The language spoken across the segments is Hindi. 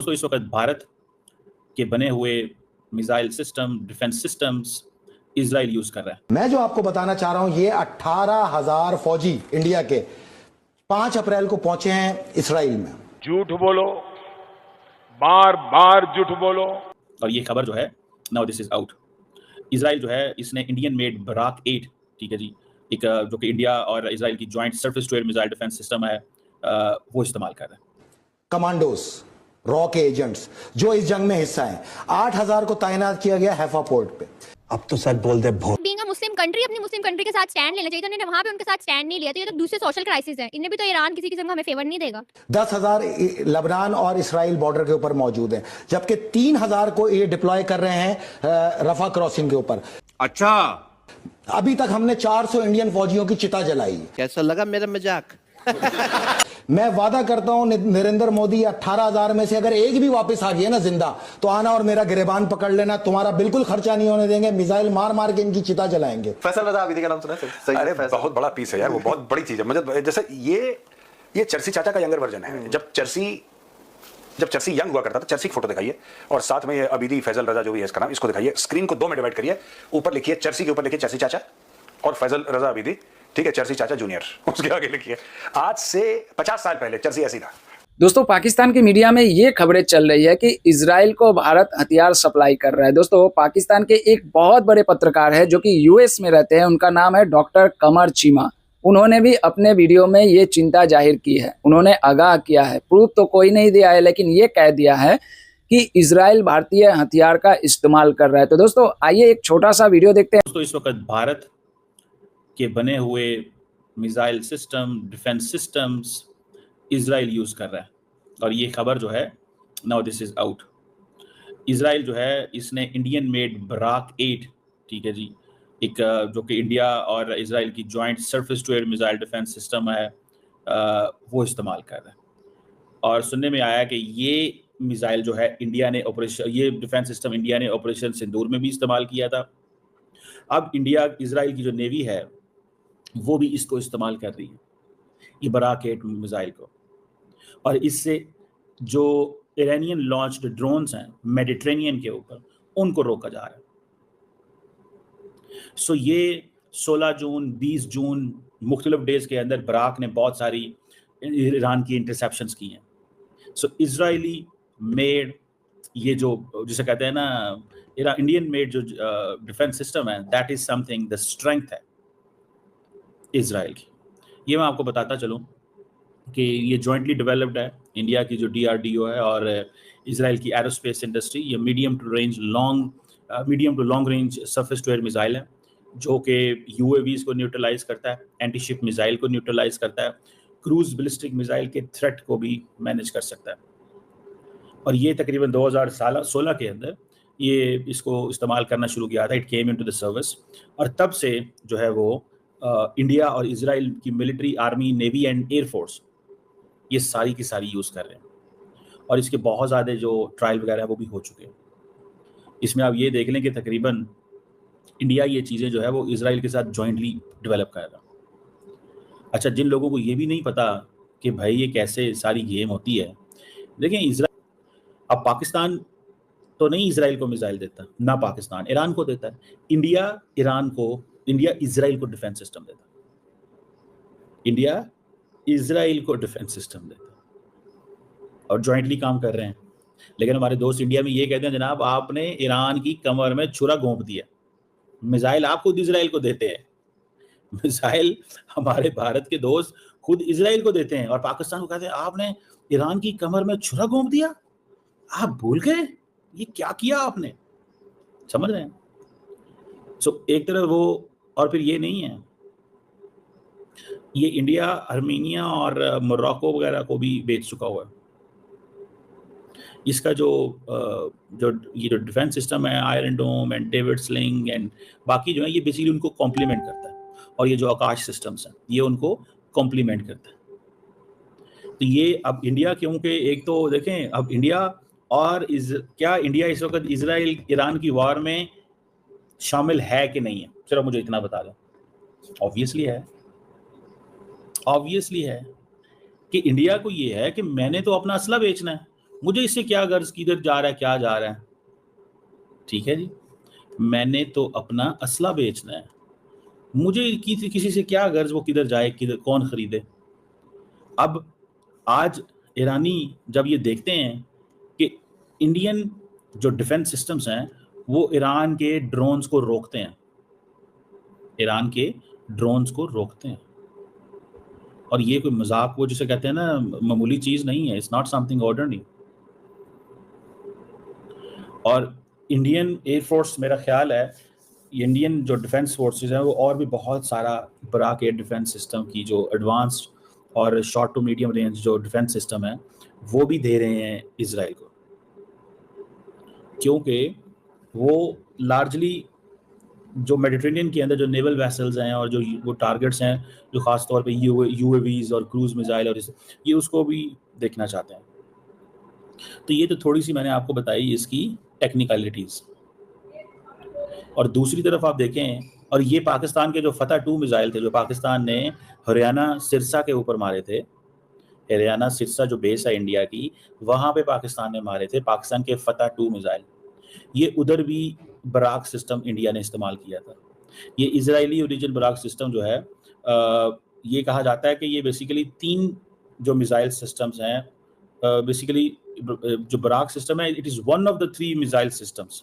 दोस्तों इस वक्त भारत के बने हुए missile system, defence systems Israel use कर रहा है। मैं जो आपको बताना चाह रहा हूं, ये 18,000 फौजी इंडिया के 5 अप्रैल को पहुंचे हैं इसराइल में। झूठ बोलो, बार बार झूठ बोलो। और ये खबर जो है now this is out. Israel जो है इसने इंडियन मेड बराक 8, ठीक है जी, एक जो कि इंडिया और इजराइल की joint surface to air missile defence system है, वो इस्तेमाल कर रहे हैं। कमांडोज, रॉ के एजेंट्स जो इस जंग में हिस्सा हैं, 8,000 को तैनात किया गया हैफा पोर्ट पे। अब तो सच बोल दे भो। बीइंग अ मुस्लिम कंट्री अपनी मुस्लिम कंट्री के साथ स्टैंड लेना चाहिए, तो इन्होंने वहां पे उनके साथ स्टैंड नहीं लिया। तो ये तो दूसरे सोशल क्राइसिस है। इन्हें भी तो ईरान किसी किस्म का हमें फेवर नहीं देगा। 10,000 लेबनान और इसराइल बॉर्डर के ऊपर मौजूद हैं, जबकि 3,000 को ये डिप्लॉय कर रहे हैं रफा क्रॉसिंग के ऊपर। अच्छा, अभी तक हमने 400 इंडियन फौजियों की चिता जलाई। कैसा लगा मेरा मजाक? मैं वादा करता हूं नरेंद्र मोदी, 18,000 में से अगर एक भी वापस आ गया ना जिंदा, तो आना और मेरा गिरेबान पकड़ लेना। तुम्हारा बिल्कुल खर्चा नहीं होने देंगे, मिसाइल मार मार के इनकी चिता जलाएंगे। फैसल रजा आबिदी का नाम सुना है? अरे बहुत बड़ा पीस है यार, वो बहुत बड़ी चीज है। मतलब जैसे ये चर्सी चाचा का यंगर वर्जन है। जब चर्सी यंग हुआ करता था, चर्सी की फोटो दिखाइए और साथ में ये अबीदी फैसल रजा जो भी है इसका नाम, इसको दिखाइए। स्क्रीन को 2 में डिवाइड करिए, ऊपर लिखिए चर्सी के ऊपर लिखिए चर्सी चाचा और फैसल रजा अबीदी, ठीक है, चर्सी चाचा जूनियर उसके आगे लिखिए। आज से 50 साल पहले चर्सी ऐसी था। दोस्तों, पाकिस्तान की मीडिया में ये खबरें चल रही है कि इजराइल को भारत हथियार सप्लाई कर रहा है। दोस्तों, पाकिस्तान के एक बहुत बड़े पत्रकार है जो कि यूएस में रहते हैं, उनका नाम है डॉक्टर कमर चीमा। उन्होंने भी अपने वीडियो में ये चिंता जाहिर की है। उन्होंने आगाह किया है, प्रूफ तो कोई नहीं दिया है, लेकिन ये कह दिया है कि इजराइल भारतीय हथियार का इस्तेमाल कर रहा है। तो दोस्तों आइए एक छोटा सा वीडियो देखते हैं। दोस्तों इस वक्त भारत के बने हुए missile system, defence systems Israel use कर रहा है। और ये खबर जो है now this is out. Israel जो है इसने इंडियन मेड बराक 8, ठीक है जी, एक जो कि इंडिया और इजराइल की joint surface to air missile defence system है, वो इस्तेमाल कर रहा है। और सुनने में आया कि ये मिसाइल जो है इंडिया ने ये डिफेंस सिस्टम इंडिया ने ऑपरेशन सिंदूर में भी इस्तेमाल किया था। अब इंडिया, इजराइल की जो नेवी है वो भी इसको इस्तेमाल कर रही है, ये बराक 8 मिसाइल को। और इससे जो इरानियन लॉन्च्ड ड्रोन्स हैं मेडिटेरेनियन के ऊपर, उनको रोका जा रहा है। सो ये 16 जून 20 जून मुख्तलिफ डेज के अंदर बराक ने बहुत सारी ईरान की इंटरसेप्शंस की हैं। सो इजरायली मेड, ये जो जिसे कहते हैं ना इंडियन मेड जो डिफेंस सिस्टम है, that is something, the strength है इजराइल की। ये मैं आपको बताता चलूँ कि ये जॉइंटली डेवलप्ड है, इंडिया की जो DRDO है और इजराइल की एरोस्पेस इंडस्ट्री। ये medium to long range surface to air missile है जो कि UAVs को न्यूट्रलाइज करता है, एंटी शिप मिसाइल को न्यूट्रलाइज करता है, क्रूज बैलिस्टिक मिसाइल के थ्रेट को भी मैनेज कर सकता है। और ये तकरीबन 2016 के अंदर ये इसको इस्तेमाल करना शुरू किया था। It came into the service और तब से जो है वो इंडिया और इजराइल की military, army, navy and air force ये सारी की सारी यूज़ कर रहे हैं। और इसके बहुत ज़्यादा जो ट्रायल वगैरह है वो भी हो चुके हैं। इसमें आप ये देख लें कि तकरीबन इंडिया ये चीज़ें जो है वो इजराइल के साथ जॉइंटली डेवलप कर रहा है। अच्छा, जिन लोगों को ये भी नहीं पता कि भाई ये कैसे सारी गेम होती है, देखें इजराइल, अब पाकिस्तान तो नहीं इजराइल को मिसाइल देता, ना पाकिस्तान ईरान को देता है। इंडिया इजराइल को डिफेंस सिस्टम देता है। इंडिया इजराइल को डिफेंस सिस्टम देता है और जॉइंटली काम कर रहे हैं। लेकिन हमारे दोस्त इंडिया में ये कहते हैं, जनाब आपने ईरान की कमर में छुरा घोंप दिया, मिसाइल आप खुद इजराइल को देते हैं। मिसाइल हमारे भारत के दोस्त खुद इजराइल को देते हैं और पाकिस्तान को कहते हैं आपने ईरान की कमर में छुरा घोंप दिया, आप भूल गए ये क्या किया आपने। समझ रहे हैं? सो एक तरफ वो, और फिर ये नहीं है, ये इंडिया आर्मीनिया और मोरक्को वगैरह को भी बेच चुका हुआ है। इसका जो ये जो डिफेंस सिस्टम है, Iron Dome and David Sling and बाकी जो है, ये बेसिकली उनको कॉम्प्लीमेंट करता है। और ये जो आकाश सिस्टम्स हैं ये उनको कॉम्प्लीमेंट करता है। तो ये अब इंडिया, क्योंकि एक तो देखें अब इंडिया और क्या इंडिया इस वक्त इजराइल ईरान की वॉर में शामिल है कि नहीं है, चलो मुझे इतना बता दो। ऑब्वियसली है कि इंडिया को ये है कि मैंने तो अपना असला बेचना है, मुझे इससे क्या गर्ज, किधर जा रहा है, क्या जा रहा है, ठीक है जी, मैंने तो अपना असला बेचना है, मुझे किसी से क्या गर्ज वो किधर जाए, किधर कौन खरीदे। अब आज ईरानी जब ये देखते हैं कि इंडियन जो डिफेंस सिस्टम्स हैं वो ईरान के ड्रोन्स को रोकते हैं, ईरान के ड्रोन्स को रोकते हैं, और ये कोई मजाक, वो जिसे कहते हैं ना, मामूली चीज नहीं है, इट्स नॉट समथिंग ऑर्डिनरी। और इंडियन एयरफोर्स, मेरा ख्याल है इंडियन जो डिफेंस फोर्सेस हैं वो और भी बहुत सारा बराक एयर डिफेंस सिस्टम की जो एडवांस्ड और शॉर्ट टू मीडियम रेंज जो डिफेंस सिस्टम है वो भी दे रहे हैं इजराइल को, क्योंकि वो लार्जली जो मेडिटेरेनियन के अंदर जो नेवल वेसल्स हैं और जो वो टारगेट्स हैं जो ख़ास तौर पे यूएवीज और क्रूज मिसाइल और ये उसको भी देखना चाहते हैं। तो ये तो थोड़ी सी मैंने आपको बताई इसकी टेक्निकलिटीज़। और दूसरी तरफ आप देखें, और ये पाकिस्तान के जो फतह 2 मिसाइल थे जो पाकिस्तान ने हरियाणा सिरसा के ऊपर मारे थे, हरियाणा सिरसा जो बेस है इंडिया की, वहाँ पे पाकिस्तान ने मारे थे पाकिस्तान के फतह 2 मिसाइल। ये उधर भी बराक सिस्टम इंडिया ने इस्तेमाल किया था। ये इजरायली ओरिजिन बराक सिस्टम जो है, ये कहा जाता है कि ये बेसिकली 3 जो मिसाइल सिस्टम्स हैं, बेसिकली जो बराक सिस्टम है, it is one of the 3 missile systems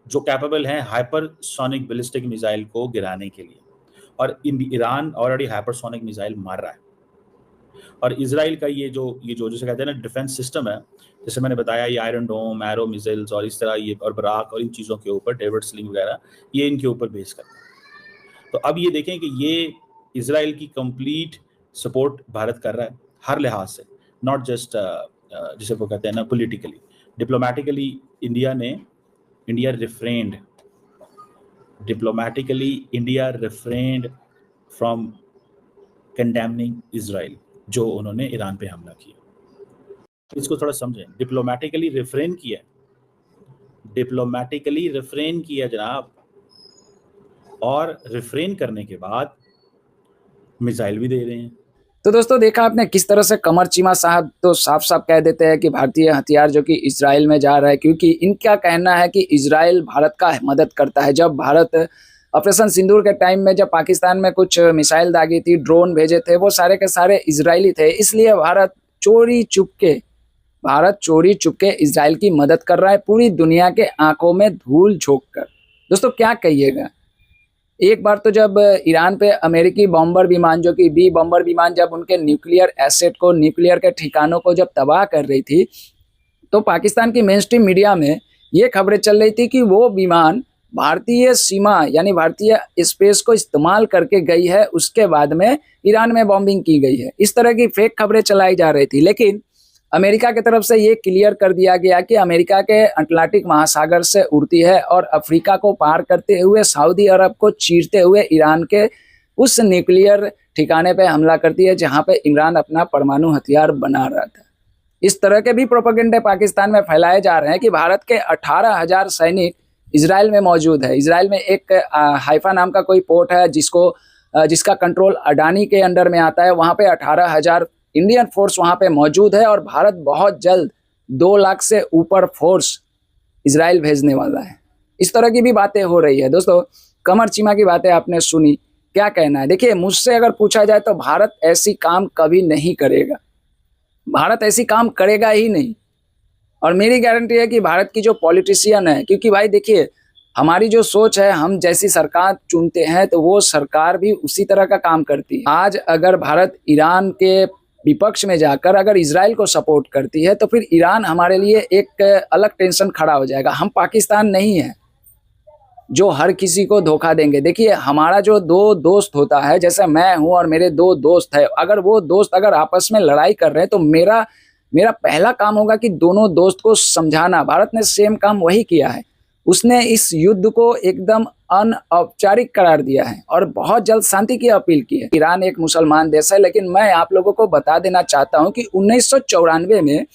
जो कैपेबल हैं हाइपरसोनिक बैलिस्टिक मिसाइल को गिराने के लिए। और ईरान ऑलरेडी हाइपरसोनिक मिसाइल मार रहा है, और इजराइल का ये जो जिसे कहते हैं ना डिफेंस सिस्टम है, जैसे मैंने बताया ये आयरन डोम, एरो मिसाइल्स और इस तरह ये और बराक और इन चीज़ों के ऊपर डेविड स्लिंग वगैरह ये इनके ऊपर बेस करता है। तो अब ये देखें कि ये इजराइल की कंप्लीट सपोर्ट भारत कर रहा है हर लिहाज से, नॉट जस्ट जिसे वो कहते हैं ना politically, diplomatically India refrain from condemning Israel जो उन्होंने ईरान पे हमला किया। इसको थोड़ा समझें, डिप्लोमेटिकली रिफ्रेन किया जनाब, और रिफ्रेन करने के बाद मिसाइल भी दे रहे हैं। तो दोस्तों देखा आपने किस तरह से कमर चीमा साहब तो साफ साफ कह देते हैं कि भारतीय हथियार जो कि इजराइल में जा रहा है, क्योंकि इनका कहना है कि इजराइल भारत का मदद करता है। जब भारत ऑपरेशन सिंदूर के टाइम में जब पाकिस्तान में कुछ मिसाइल दागी थी, ड्रोन भेजे थे, वो सारे के सारे इजरायली थे, इसलिए भारत चोरी चुपके इजराइल की मदद कर रहा है, पूरी दुनिया के आंखों में धूल झोंक कर। दोस्तों क्या कहिएगा, एक बार तो जब ईरान पे अमेरिकी बॉम्बर विमान जो कि बी बॉम्बर विमान जब उनके न्यूक्लियर एसेट को, न्यूक्लियर के ठिकानों को जब तबाह कर रही थी, तो पाकिस्तान की मेन स्ट्रीम मीडिया में ये खबरें चल रही थी कि वो विमान भारतीय सीमा यानी भारतीय स्पेस को इस्तेमाल करके गई है, उसके बाद में ईरान में बॉम्बिंग की गई है। इस तरह की फेक खबरें चलाई जा रही थी, लेकिन अमेरिका की तरफ से ये क्लियर कर दिया गया कि अमेरिका के अटलांटिक महासागर से उड़ती है और अफ्रीका को पार करते हुए सऊदी अरब को चीरते हुए ईरान के उस न्यूक्लियर ठिकाने पे हमला करती है जहां पे इमरान अपना परमाणु हथियार बना रहा था। इस तरह के भी प्रोपेगेंडे पाकिस्तान में फैलाए जा रहे हैं कि भारत के 18,000 सैनिक इजराइल में मौजूद है। इजराइल में एक हाइफा नाम का कोई पोर्ट है जिसका कंट्रोल अडानी के अंडर में आता है, वहाँ पे 18,000 इंडियन फोर्स वहाँ पे मौजूद है, और भारत बहुत जल्द 2 लाख से ऊपर फोर्स इजराइल भेजने वाला है। इस तरह की भी बातें हो रही है। दोस्तों कमर चीमा की बातें आपने सुनी, क्या कहना है? देखिए, मुझसे अगर पूछा जाए तो भारत ऐसी काम कभी नहीं करेगा, भारत ऐसी काम करेगा ही नहीं। और मेरी गारंटी है कि भारत की जो पॉलिटिशियन है, क्योंकि भाई देखिए हमारी जो सोच है, हम जैसी सरकार चुनते हैं तो वो सरकार भी उसी तरह का काम करती है। आज अगर भारत ईरान के विपक्ष में जाकर अगर इजराइल को सपोर्ट करती है तो फिर ईरान हमारे लिए एक अलग टेंशन खड़ा हो जाएगा। हम पाकिस्तान नहीं है जो हर किसी को धोखा देंगे। देखिए, हमारा जो 2 दोस्त होता है, जैसे मैं हूं और मेरे 2 दोस्त है, अगर वो दोस्त अगर आपस में लड़ाई कर रहे हैं तो मेरा पहला काम होगा कि दोनों दोस्त को समझाना। भारत ने सेम काम वही किया है, उसने इस युद्ध को एकदम अनौपचारिक करार दिया है और बहुत जल्द शांति की अपील की है। ईरान एक मुसलमान देश है, लेकिन मैं आप लोगों को बता देना चाहता हूं कि 1994 में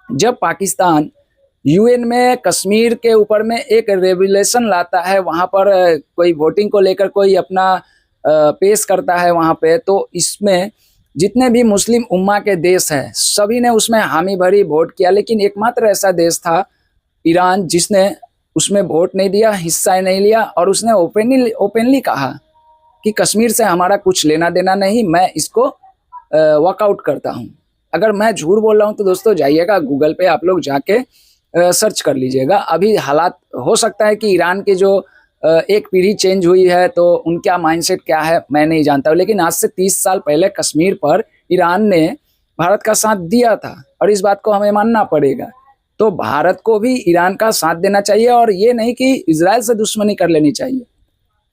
जब पाकिस्तान यूएन में कश्मीर के ऊपर में एक रेवोल्यूशन लाता है, वहां पर कोई वोटिंग को लेकर कोई अपना पेश करता है वहां पे, तो इसमें जितने भी मुस्लिम उम्मा के देश हैं सभी ने उसमें हामी भरी वोट किया, लेकिन एकमात्र ऐसा देश था ईरान जिसने उसमें वोट नहीं दिया, हिस्सा नहीं लिया, और उसने ओपनली कहा कि कश्मीर से हमारा कुछ लेना देना नहीं, मैं इसको वॉकआउट करता हूँ। अगर मैं झूठ बोल रहा हूँ तो दोस्तों जाइएगा गूगल पे, आप लोग जाके सर्च कर लीजिएगा। अभी हालात हो सकता है कि ईरान के जो एक पीढ़ी चेंज हुई है तो उनका माइंडसेट क्या है मैं नहीं जानता हूँ, लेकिन आज से 30 साल पहले कश्मीर पर ईरान ने भारत का साथ दिया था और इस बात को हमें मानना पड़ेगा। तो भारत को भी ईरान का साथ देना चाहिए और ये नहीं कि इजराइल से दुश्मनी कर लेनी चाहिए।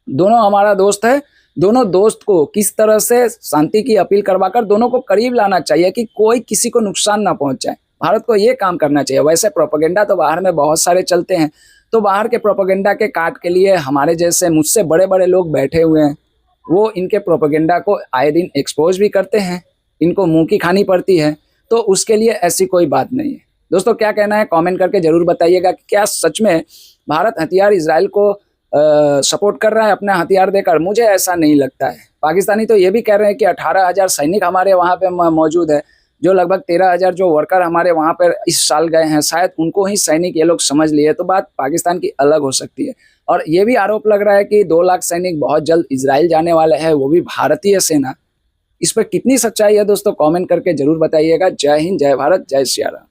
दोनों हमारा दोस्त है, दोनों दोस्त को किस तरह से शांति की अपील करवाकर दोनों को करीब लाना चाहिए कि कोई किसी को नुकसान ना पहुंचाए। भारत को ये काम करना चाहिए। वैसे प्रोपेगेंडा तो बाहर में बहुत सारे चलते हैं, तो बाहर के प्रोपेगेंडा के काट के लिए हमारे जैसे मुझसे बड़े बड़े लोग बैठे हुए हैं, वो इनके प्रोपेगेंडा को आए दिन एक्सपोज भी करते हैं, इनको मुंह की खानी पड़ती है। तो उसके लिए ऐसी कोई बात नहीं है। दोस्तों क्या कहना है कमेंट करके जरूर बताइएगा कि क्या सच में भारत हथियार इजराइल को सपोर्ट कर रहा है अपना हथियार देकर? मुझे ऐसा नहीं लगता है। पाकिस्तानी तो ये भी कह रहे हैं कि 18,000 सैनिक हमारे वहाँ पे मौजूद है, जो लगभग 13,000 जो वर्कर हमारे वहाँ पर इस साल गए हैं, शायद उनको ही सैनिक ये लोग समझ लिए। तो बात पाकिस्तान की अलग हो सकती है। और ये भी आरोप लग रहा है कि 2 लाख सैनिक बहुत जल्द इजराइल जाने वाले हैं, वो भी भारतीय सेना। इस पर कितनी सच्चाई है दोस्तों कमेंट करके जरूर बताइएगा। जय हिंद, जय भारत, जय सिया राम।